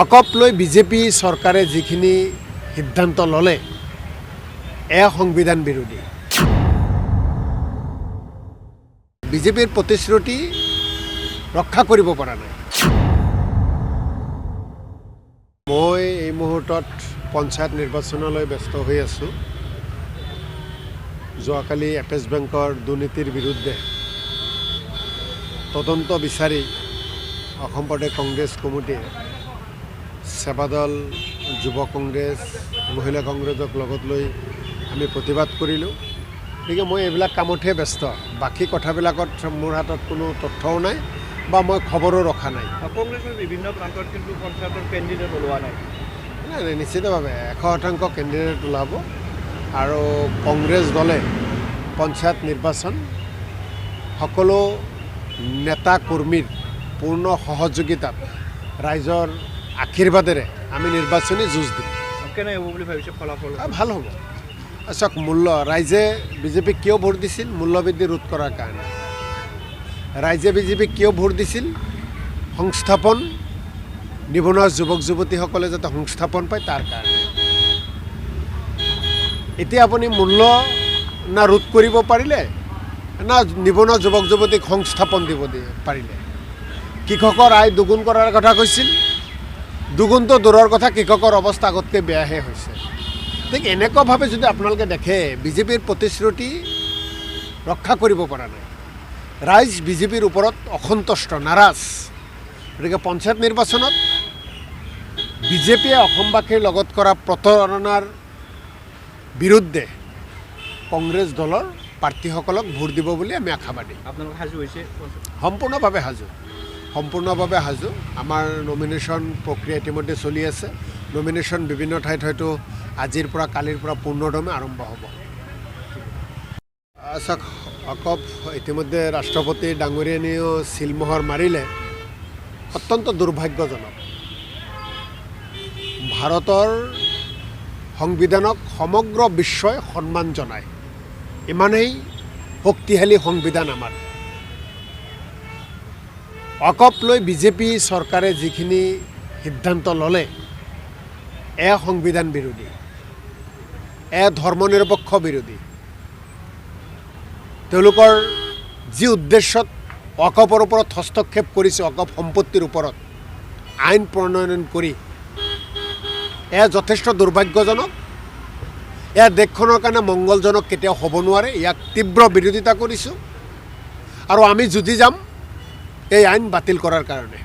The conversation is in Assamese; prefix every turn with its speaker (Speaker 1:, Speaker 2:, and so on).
Speaker 1: অকপ লৈ বিজেপি চৰকাৰে যিখিনি সিদ্ধান্ত ল'লে এয়া সংবিধান বিৰোধী। বিজেপিৰ প্ৰতিশ্ৰুতি ৰক্ষা কৰিব পৰা নাই। মই এই মুহূৰ্তত পঞ্চায়ত নিৰ্বাচনলৈ ব্যস্ত হৈ আছোঁ। যোৱাকালি এপেছ বেংকৰ দুৰ্নীতিৰ বিৰুদ্ধে তদন্ত বিচাৰি অসম প্ৰদেশ কংগ্ৰেছ কমিটিয়ে সেৱাদল, যুৱ কংগ্ৰেছ, মহিলা কংগ্ৰেছক লগত লৈ আমি প্ৰতিবাদ কৰিলোঁ। গতিকে মই এইবিলাক কামতহে ব্যস্ত, বাকী কথাবিলাকত মোৰ হাতত কোনো তথ্যও নাই বা মই খবৰো ৰখা নাই।
Speaker 2: কংগ্ৰেছৰ বিভিন্ন প্ৰান্তত কিন্তু পঞ্চায়তৰ কেণ্ডিডেট ওলোৱা নাই।
Speaker 1: নাই, নিশ্চিতভাৱে 100% কেণ্ডিডেট ওলাব আৰু কংগ্ৰেছ দলে পঞ্চায়ত নিৰ্বাচন সকলো নেতা কৰ্মীৰ পূৰ্ণ সহযোগিতাত ৰাইজৰ আশীৰ্বাদেৰে আমি নিৰ্বাচনী যুঁজ দিম।
Speaker 2: কেনে হ'ব বুলি ভাবিছে ফলাফল?
Speaker 1: ভাল হ'ব। চাওক, ৰাইজে বিজেপিক কিয় ভোট দিছিল? মূল্যবৃদ্ধি ৰোধ কৰাৰ কাৰণে। ৰাইজে বিজেপিক কিয় ভোট দিছিল? সংস্থাপন, নিবনুৱা যুৱক যুৱতীসকলে যাতে সংস্থাপন পায় তাৰ কাৰণে। এতিয়া আপুনি মূল্য না ৰোধ কৰিব পাৰিলে না নিবনুৱা যুৱক যুৱতীক সংস্থাপন দিব পাৰিলে। কৃষকৰ আয় দুগুণ কৰাৰ কথা কৈছিল, দুগুণটো দূৰৰ কথা, কৃষকৰ অৱস্থা আগতকৈ বেয়াহে হৈছে। ঠিক এনেকুৱাভাৱে যদি আপোনালোকে দেখে বিজেপিৰ প্ৰতিশ্ৰুতি ৰক্ষা কৰিব পৰা নাই, ৰাইজ বিজেপিৰ ওপৰত অসন্তুষ্ট, নাৰাজ। গতিকে পঞ্চায়ত নিৰ্বাচনত বিজেপিয়ে অসমবাসীৰ লগত কৰা প্ৰতাৰণাৰ বিৰুদ্ধে কংগ্ৰেছ দলৰ প্ৰাৰ্থীসকলক ভোট দিব বুলি আমি আশাবাদী।
Speaker 2: আপোনালোক সাজু হৈছে?
Speaker 1: সম্পূৰ্ণভাৱে সাজু। আমাৰ নমিনেশ্যন প্ৰক্ৰিয়া ইতিমধ্যে চলি আছে। নমিনেশ্যন বিভিন্ন ঠাইত হয়তো আজিৰ পৰা কালিৰ পৰা পূৰ্ণদমে আৰম্ভ হ'ব। চাওক, অকপ ইতিমধ্যে ৰাষ্ট্ৰপতি ডাঙৰীয়ানীয়েও চিলমোহৰ মাৰিলে, অত্যন্ত দুৰ্ভাগ্যজনক। ভাৰতৰ সংবিধানক সমগ্ৰ বিশ্বই সন্মান জনায়, ইমানেই শক্তিশালী সংবিধান আমাৰ। অকপ লৈ বিজেপি চৰকাৰে যিখিনি সিদ্ধান্ত ল'লে এয়া সংবিধান বিৰোধী, এয়া ধৰ্মনিৰপেক্ষ বিৰোধী। তেওঁলোকৰ যি উদ্দেশ্যত অকপৰ ওপৰত হস্তক্ষেপ কৰিছে, অকপ সম্পত্তিৰ ওপৰত আইন প্ৰণয়ন কৰি, এয়া যথেষ্ট দুৰ্ভাগ্যজনক। এয়া দেশখনৰ কাৰণে মংগলজনক কেতিয়াও হ'ব নোৱাৰে। ইয়াক তীব্ৰ বিৰোধিতা কৰিছোঁ আৰু আমি যুঁজি যাম এই আইন বাতিল কৰাৰ কাৰণে।